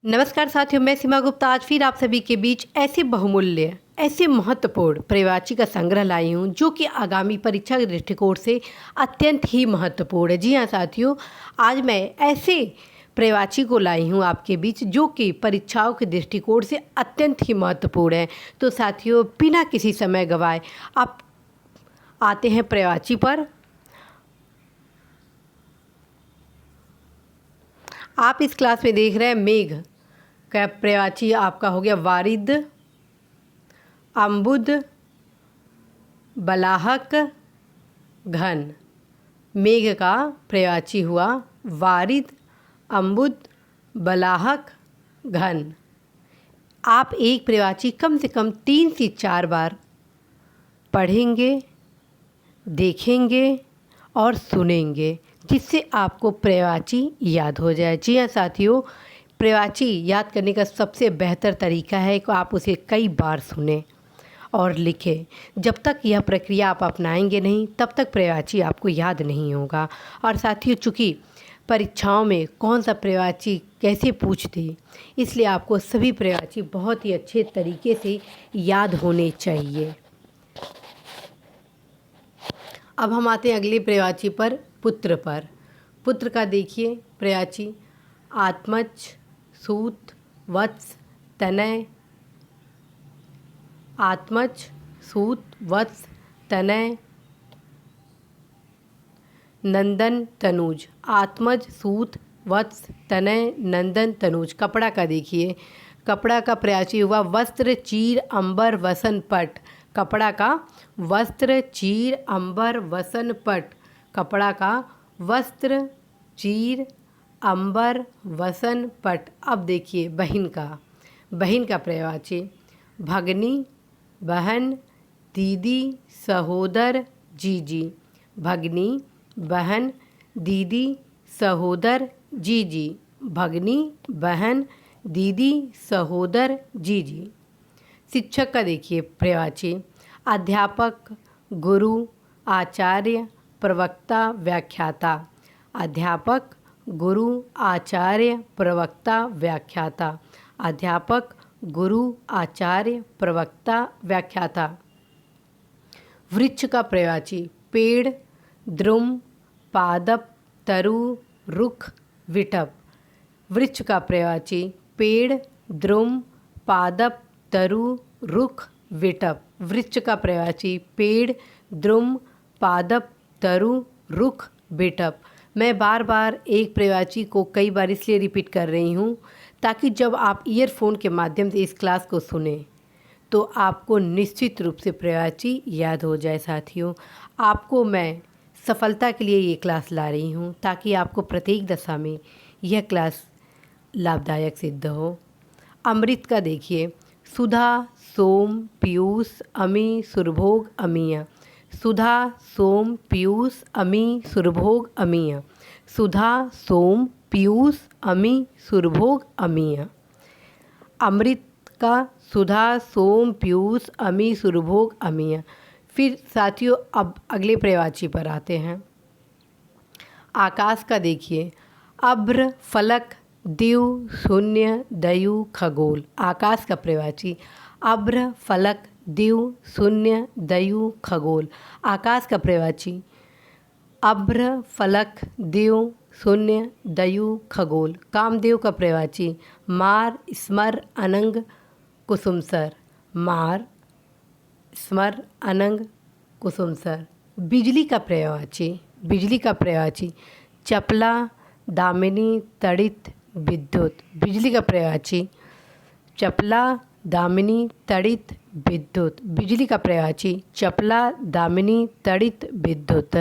नमस्कार साथियों, मैं सीमा गुप्ता आज फिर आप सभी के बीच ऐसे बहुमूल्य ऐसे महत्वपूर्ण प्रवाची का संग्रह लाई हूँ जो कि आगामी परीक्षा के दृष्टिकोण से अत्यंत ही महत्वपूर्ण है। जी हाँ साथियों, आज मैं ऐसे प्रवाची को लाई हूँ आपके बीच जो कि परीक्षाओं के दृष्टिकोण से अत्यंत ही महत्वपूर्ण है। तो साथियों, बिना किसी समय गवाए आप आते हैं प्रवाची पर। आप इस क्लास में देख रहे हैं मेघ का प्रवाची आपका हो गया वारिद, अम्बुद, बलाहक, घन। मेघ का प्रवाची हुआ वारिद, अम्बुद, बलाहक, घन। आप एक प्रवाची कम से कम 3 से 4 बार पढ़ेंगे, देखेंगे और सुनेंगे, जिससे आपको प्रवाची याद हो जाए। जी हाँ साथियों, प्रवाची याद करने का सबसे बेहतर तरीका है कि आप उसे कई बार सुनें और लिखें। जब तक यह प्रक्रिया आप अपनाएंगे नहीं, तब तक प्रवाची आपको याद नहीं होगा। और साथियों, चूँकि परीक्षाओं में कौन सा प्रवाची कैसे पूछते, इसलिए आपको सभी प्रवाची बहुत ही अच्छे तरीके से याद होने चाहिए। अब हम आते हैं अगले प्रवाची पर, पुत्र पर। पुत्र का देखिए प्रवाची आत्मज, सूत, वत्स, तनय। आत्मज, सूत, वत्स, तनय, नंदन, तनुज। आत्मज, सूत, वत्स, तनय, नंदन, तनुज। कपड़ा का देखिए, कपड़ा का प्रयाची हुआ वस्त्र, चीर, अंबर, वसन, पट। कपड़ा का वस्त्र, चीर, अंबर, वसन, पट। कपड़ा का वस्त्र, चीर, अंबर, वसन, पट। अब देखिए बहिन का, बहिन का प्रवाची भगनी, बहन, दीदी, सहोदर, जीजी। भगनी, बहन, दीदी, सहोदर, जीजी। भगनी, बहन, दीदी, सहोदर, जीजी। शिक्षक का देखिए प्रवाची अध्यापक, गुरु, आचार्य, प्रवक्ता, व्याख्याता। अध्यापक, गुरु, आचार्य, प्रवक्ता, व्याख्याता। अध्यापक, गुरु, आचार्य, प्रवक्ता, व्याख्याता। वृक्ष का प्रवाची पेड़, द्रुम, पादप, तरु, रुख, विटप। वृक्ष का प्रवाची पेड़, द्रुम, पादप, तरु, रुख, विटप। वृक्ष का प्रवाची पेड़, द्रुम, पादप, तरु, रुख, विटप। मैं बार बार एक प्रवाची को कई बार इसलिए रिपीट कर रही हूँ ताकि जब आप ईयरफोन के माध्यम से इस क्लास को सुने तो आपको निश्चित रूप से प्रवाची याद हो जाए। साथियों, आपको मैं सफलता के लिए ये क्लास ला रही हूँ ताकि आपको प्रत्येक दशा में यह क्लास लाभदायक सिद्ध हो। अमृत का देखिए सुधा, सोम, पीयूष, अमी, सुरभोग, अमीय। सुधा, सोम, पीयूष, अमी, सुरभोग, अमीय। सुधा, सोम, पीयूष, अमी, सुरभोग, अमीय। अमृत का सुधा, सोम, पीयूष, अमी, सुरभोग, अमीय। फिर साथियों, अब अगले प्रवाची पर आते हैं। आकाश का देखिए अभ्र, फलक, दिव, शून्य, दयु, खगोल। आकाश का प्रवाची अभ्र, फलक, दिव, शून्य, दयु, खगोल। आकाश का प्रवाची अभ्र, फलक, दिव, शून्य, दयु, खगोल। कामदेव का प्रवाची मार, स्मर, अनंग, कुसुमसर। मार, स्मर, अनंग, कुसुमसर। बिजली का प्रवाची, बिजली का प्रवाची चपला, दामिनी, तड़ित, विद्युत। बिजली का प्रवाची चपला, दामिनी, तड़ित, विद्युत। बिजली का प्रवाची चपला, दामिनी, तड़ित, विद्युत।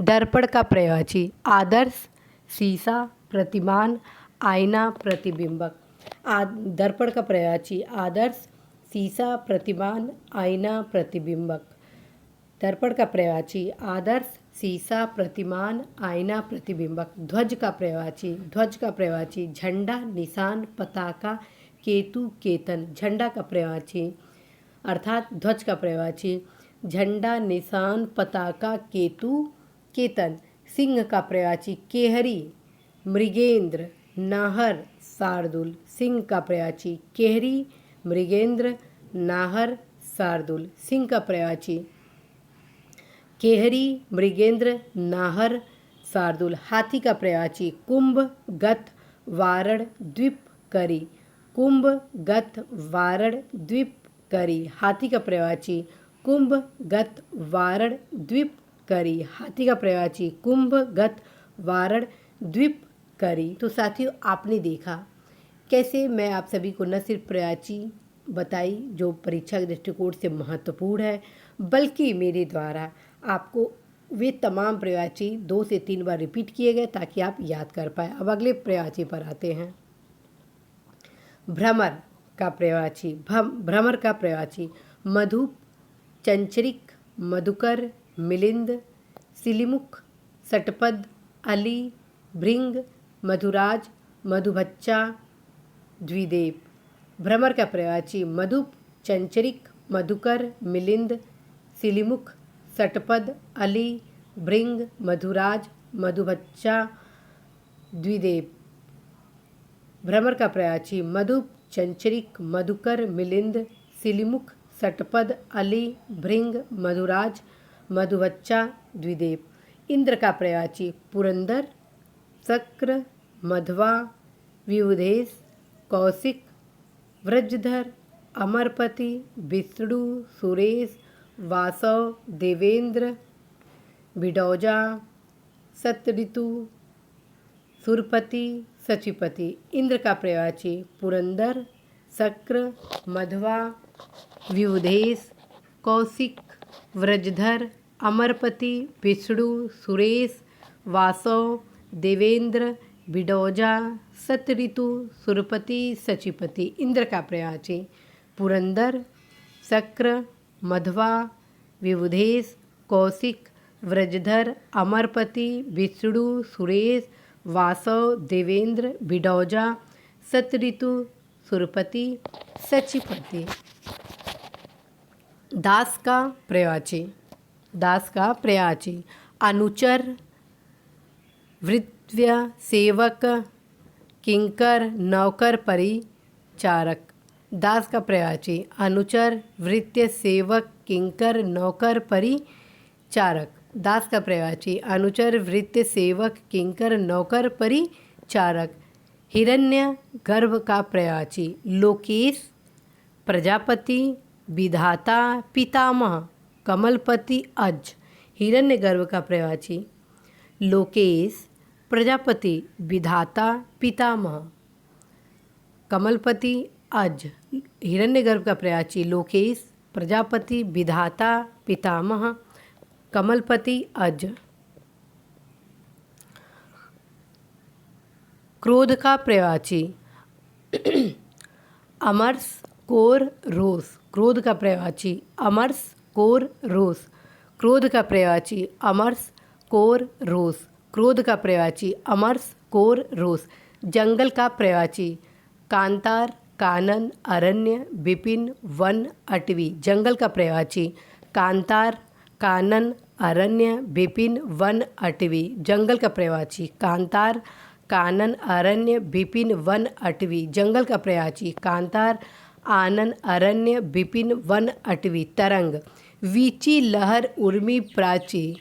दर्पण का प्रवाची आदर्श, शीशा, प्रतिमान, आईना, प्रतिबिंबक। दर्पण का प्रवाची आदर्श, शीशा, प्रतिमान, आईना, प्रतिबिंबक। दर्पण का प्रवाची आदर्श, शीशा, प्रतिमान, आईना, प्रतिबिंबक। ध्वज का प्रवाची, ध्वज का प्रवाची झंडा, निशान, पताका, केतु, केतन। झंडा का प्रवाची अर्थात ध्वज का प्रवाची झंडा, निशान, पताका, केतु, केतन। सिंह का प्रवाची केहरी, मृगेंद्र, नाहर, शार्दुल। सिंह का प्रयाची केहरी, मृगेंद्र, नाहर, शार्दुल। सिंह का प्रयाची केहरी, मृगेंद्र, नाहर, शार्दुल। हाथी का प्रयाची कुंभ, गत, वारण, द्वीप, करी। कुंभ, गत, वारण, द्वीप, करी। हाथी का प्रयाची कुंभ, गत, वारण, द्वीप, करी। हाथी का प्रयाची कुंभ, गत, वारण, द्वीप, करी। तो साथियों, आपने देखा कैसे मैं आप सभी को न सिर्फ प्रयाची बताई जो परीक्षा के दृष्टिकोण से महत्वपूर्ण है, बल्कि मेरे द्वारा आपको वे तमाम प्रयाची 2 से 3 बार रिपीट किए गए ताकि आप याद कर पाए। अब अगले प्रयाची पर आते हैं। भ्रमर का प्रयाची भ्रमर का प्रयाची मधु, चंचरिक, मधुकर, मिलिंद, सिलिमुख, सटपद, अली, भृंग, मधुराज, मधुबच्चा, द्विदेव। भ्रमर का प्रयाची मधु, चंचरिक, मधुकर, मिलिंद, सिलिमुख, सटपद, अली, भृंग, मधुराज, मधुबच्चा, द्विदेव। भ्रमर का प्रयाची मधु, चंचरिक, मधुकर, मिलिंद, सिलिमुख, सटपद, अली, भृंग, मधुराज, मधुबच्चा, द्विदेव। इंद्र का प्रयाची पुरंदर, शक्र, मध्वा, विबुधेश, कौशिक, वृषधर, अमरपति, विष्णु, सुरेश, वासव, देवेंद्र, बिडौजा, सतऋतु, सुरपति, सचिपति। इंद्र का प्रयाची पुरंदर, शक्र, मध्वा, विबुधेश, कौशिक, वृषधर, अमरपति, विष्णु, सुरेश, वासव, देवेंद्र, बिडौजा, सतऋतु, सुरपति, सचिपति। इंद्र का प्रयाची पुरंदर, शक्र, मध्वा, विबुधेश, कौशिक, वृषधर, अमरपति, विष्णु, सुरेश, वासव, देवेंद्र, बिडौजा, सतऋतु, सुरपति, सचिपति। दास का प्रयाची अनुचर, भृत्य, सेवक, किंकर, नौकर, परिचारक। दास का प्रयाची अनुचर, भृत्य, सेवक, किंकर, नौकर, परिचारक। दास का प्रयाची अनुचर, भृत्य, सेवक, किंकर, नौकर, परिचारक। हिरण्य गर्भ का प्रयाची लोकेश, प्रजापति, विधाता, पितामह, कमलपति, अज। हिरण्य गर्भ का प्रयाची लोकेश, प्रजापति, विधाता, पितामह, कमलपति, अज। हिरण्यगर्भ का प्रयाची लोकेश, प्रजापति, विधाता, पितामह, कमलपति, अज। क्रोध का प्रयाची अमरस, कोर, रोष। क्रोध का प्रयाची अमरस, कोर, रोष। क्रोध का प्रयाची अमरस, कोर, रोष। क्रोध का प्रयाची अमरस, कोर, रोष। जंगल का प्रयाची कांतार, कानन, अरण्य, विपिन, वन, अटवी। जंगल का प्रयाची कांतार, कानन, अरण्य, विपिन, वन, अटवी। जंगल का प्रयाची कांतार, कानन, अरण्य, विपिन, वन, अटवी। जंगल का प्रयाची कांतार, आनन, अरण्य, विपिन, वन, अटवी। तरंग वीची, लहर, उर्मी, प्राची।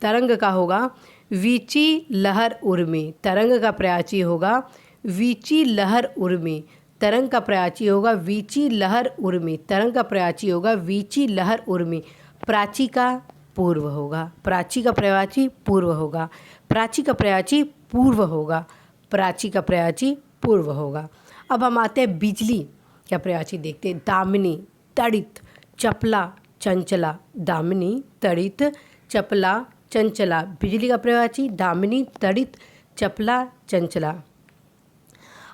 तरंग का होगा वीची, लहर, उर्मी। तरंग का प्रयाची होगा वीची, लहर, उर्मी। तरंग का प्रयाची होगा वीची, लहर, उर्मी। तरंग का प्रयाची होगा वीची, लहर, उर्मी। प्राची का पूर्व होगा। प्राची का प्रयाची पूर्व होगा। प्राची का प्रयाची पूर्व होगा। प्राची का प्रयाची पूर्व होगा। अब हम आते हैं बिजली का प्रयाची देखते हैं। दामिनी, तड़ित, चपला, चंचला। दामिनी, तड़ित, चपला, चंचला। बिजली का प्रयाची दामिनी, तड़ित, चपला, चंचला।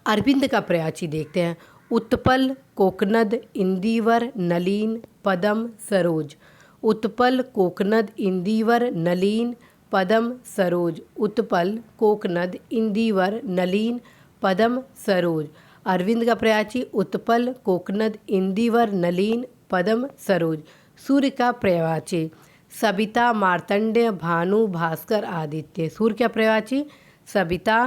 अरविंद का प्रयाची देखते हैं। उत्पल, कोकनद, इंदिवर, नलीन, पदम, सरोज। उत्पल, कोकनद, इंदिवर, नलीन, पदम, सरोज। उत्पल, कोकनद, इंदिवर, नलीन, पदम, सरोज। अरविंद का प्रयाची उत्पल, कोकनद, इंदिवर, नलीन, पदम, सरोज। सूर्य का प्रयाची सविता, मार्तंड्य, भानु, भास्कर, आदित्य। सूर्य का प्रयाची सविता,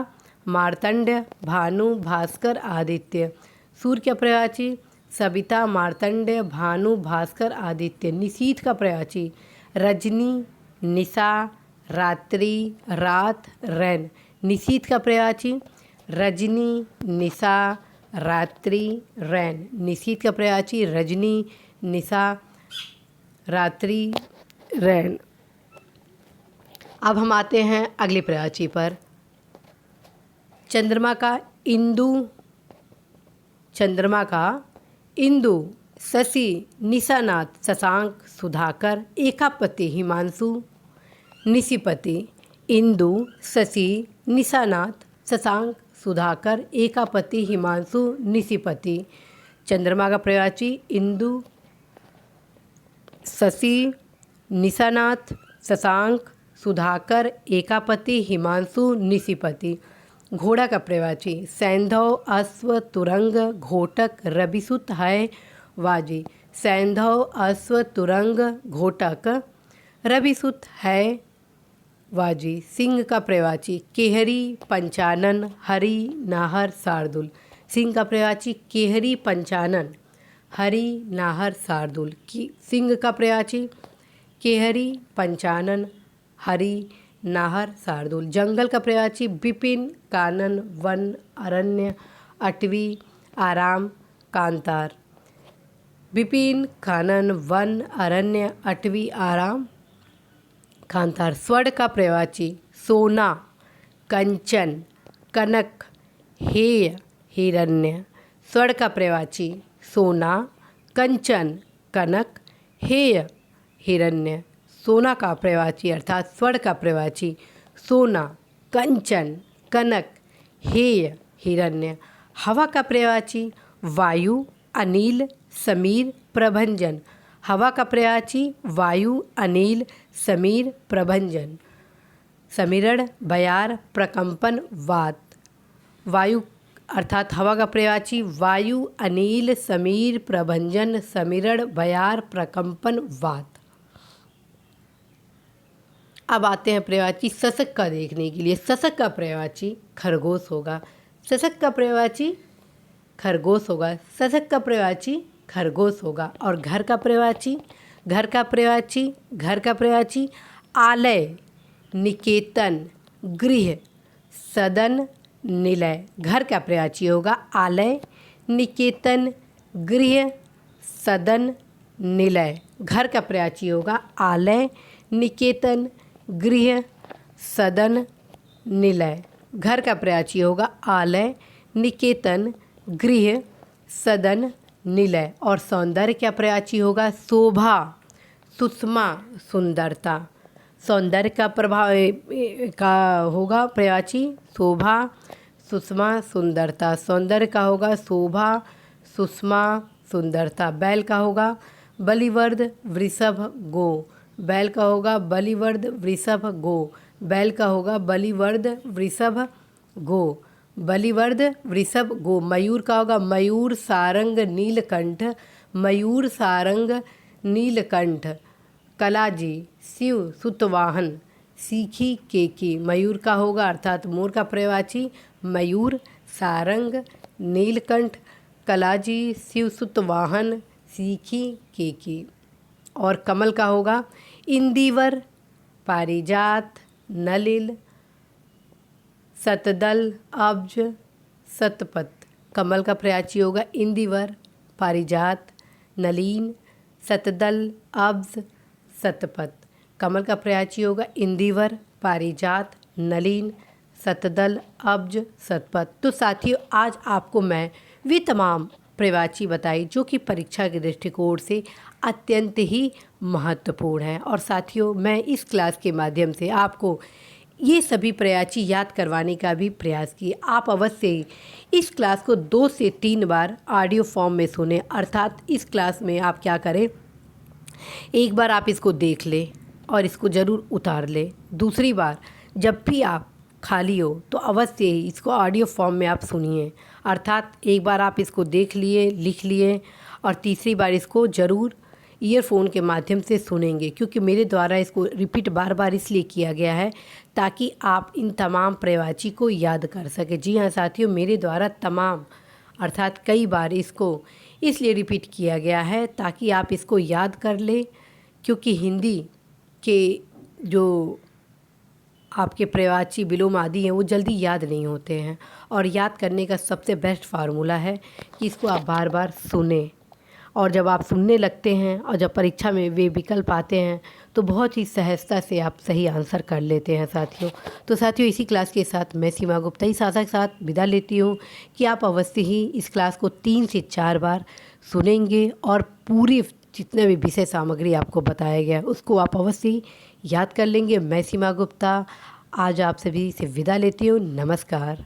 मार्तंड, भानु, भास्कर, आदित्य। सूर्य का पर्यायवाची सविता, मार्तंड, भानु, भास्कर, आदित्य। निशीथ का पर्यायवाची रजनी, निशा, रात्रि, रात, रैन। निशीथ का पर्यायवाची रजनी, निशा, रात्रि, रैन। निशीथ का पर्यायवाची रजनी, निशा, रात्रि, रैन। अब हम आते हैं अगले पर्यायवाची पर। चंद्रमा का इंदु, चंद्रमा का इंदु, शशि, निशानाथ, शशांक, सुधाकर, एकापति, हिमांशु, निशिपति। इंदु, शशि, निशानाथ, शशांक, सुधाकर, एकापति, हिमांशु, निशिपति। चंद्रमा का पर्यायवाची इंदु, शशि, निशानाथ, शशांक, सुधाकर, एकापति, हिमांशु, निशिपति। घोड़ा का पर्यायवाची सैंधव, अश्व, तुरंग, घोटक, रविसुत, है, वाजी। सैंधव, अश्व, तुरंग, घोटक, रविसुत, है, वाजी। सिंह का पर्यायवाची केहरी, पंचानन, हरि, नाहर, शार्दुल। सिंह का पर्यायवाची केहरी, पंचानन, हरि, नाहर, शार्दुल। सिंह का पर्यायवाची केहरी, पंचानन, हरि, नाहर, शार्दुल। जंगल का पर्यायवाची विपिन, कानन, वन, अरण्य, अटवी, आराम, कांतार। विपिन, कानन, वन, अरण्य, अटवी, आराम, कांतार। स्वर्ण का पर्यायवाची सोना, कंचन, कनक, हेय, हिरण्य। स्वर्ण का पर्यायवाची सोना, कंचन, कनक, हेय, हिरण्य। सोना का पर्यायवाची अर्थात स्वर्ण का पर्यायवाची सोना, कंचन, कनक, हेय, हिरण्य। हवा का पर्यायवाची वायु, अनिल, समीर, प्रभंजन। हवा का पर्यायवाची वायु, अनिल, समीर, प्रभंजन। समीरण, बयार, प्रकंपन, वात। वायु अर्थात हवा का पर्यायवाची वायु, अनिल, समीर, प्रभंजन, समीरण, बयार, प्रकंपन, वात। अब आते हैं पर्यायवाची शशक का देखने के लिए। शशक का पर्यायवाची खरगोश होगा। शशक का पर्यायवाची खरगोश होगा। शशक का पर्यायवाची खरगोश होगा। और घर का पर्यायवाची घर का पर्यायवाची आलय, निकेतन, गृह, सदन, निलय। घर का पर्यायवाची होगा आलय, निकेतन, गृह, सदन, निलय। घर का पर्यायवाची होगा आलय, निकेतन, गृह, सदन, निलय। घर का पर्यायवाची होगा आलय, निकेतन, गृह, सदन, निलय। और सौंदर्य का पर्यायवाची होगा शोभा, सुषमा, सुंदरता। सौंदर्य का प्रभाव का होगा पर्यायवाची शोभा, सुषमा, सुंदरता। सौंदर्य का होगा शोभा, सुषमा, सुंदरता। बैल का होगा बलिवर्द, वृषभ, गो। बैल का होगा बलिवर्द, वृषभ, गो। बैल का होगा बलिवर्द, वृषभ, गो। बलिवर्द, वृषभ, गो। मयूर का होगा मयूर, सारंग, नीलकंठ। मयूर, सारंग, नीलकंठ। कलाजी, शिव, सुतवाहन, सीखी, केकी। मयूर का होगा अर्थात मोर का पर्यायवाची मयूर, सारंग, नीलकंठ, कलाजी, शिव, सुतवाहन, सीखी, केकी। और कमल का होगा इंदिवर, पारिजात, नलिल, शतदल, अब्ज, शतपथ। कमल का पर्यायवाची होगा इंदिवर, पारिजात, नलीन, शतदल, अब्ज, शतपथ। कमल का पर्यायवाची होगा इंदिवर, पारिजात, नलीन, शतदल, अब्ज, शतपथ। तो साथियों आज आपको मैं वे तमाम पर्यायवाची बताई जो कि परीक्षा के दृष्टिकोण से अत्यंत ही महत्वपूर्ण है। और साथियों मैं इस क्लास के माध्यम से आपको ये सभी पर्यायवाची याद करवाने का भी प्रयास किया। आप अवश्य ही इस क्लास को 2 से 3 बार ऑडियो फॉर्म में सुने। अर्थात इस क्लास में आप क्या करें, एक बार आप इसको देख लें और इसको ज़रूर उतार लें। दूसरी बार जब भी आप खाली हो तो अवश्य ही इसको ऑडियो फॉर्म में आप सुनिए। अर्थात एक बार आप इसको देख लिए, लिख लिए और तीसरी बार इसको ज़रूर ईयरफोन के माध्यम से सुनेंगे, क्योंकि मेरे द्वारा इसको रिपीट बार बार इसलिए किया गया है ताकि आप इन तमाम प्रवाची को याद कर सकें। जी हाँ साथियों, मेरे द्वारा तमाम अर्थात कई बार इसको इसलिए रिपीट किया गया है ताकि आप इसको याद कर लें, क्योंकि हिंदी के जो आपके प्रवाची विलोम आदि हैं वो जल्दी याद नहीं होते हैं। और याद करने का सबसे बेस्ट फार्मूला है कि इसको आप बार बार सुने, और जब आप सुनने लगते हैं और जब परीक्षा में वे विकल्प आते हैं तो बहुत ही सहजता से आप सही आंसर कर लेते हैं साथियों। तो साथियों, इसी क्लास के साथ मैं सीमा गुप्ता इस आशा के साथ विदा लेती हूँ कि आप अवश्य ही इस क्लास को 3 से 4 बार सुनेंगे और पूरी जितने भी विषय सामग्री आपको बताया गया उसको आप अवश्य ही याद कर लेंगे। मैं सीमा गुप्ता आज आप सभी से विदा लेती हूँ। नमस्कार।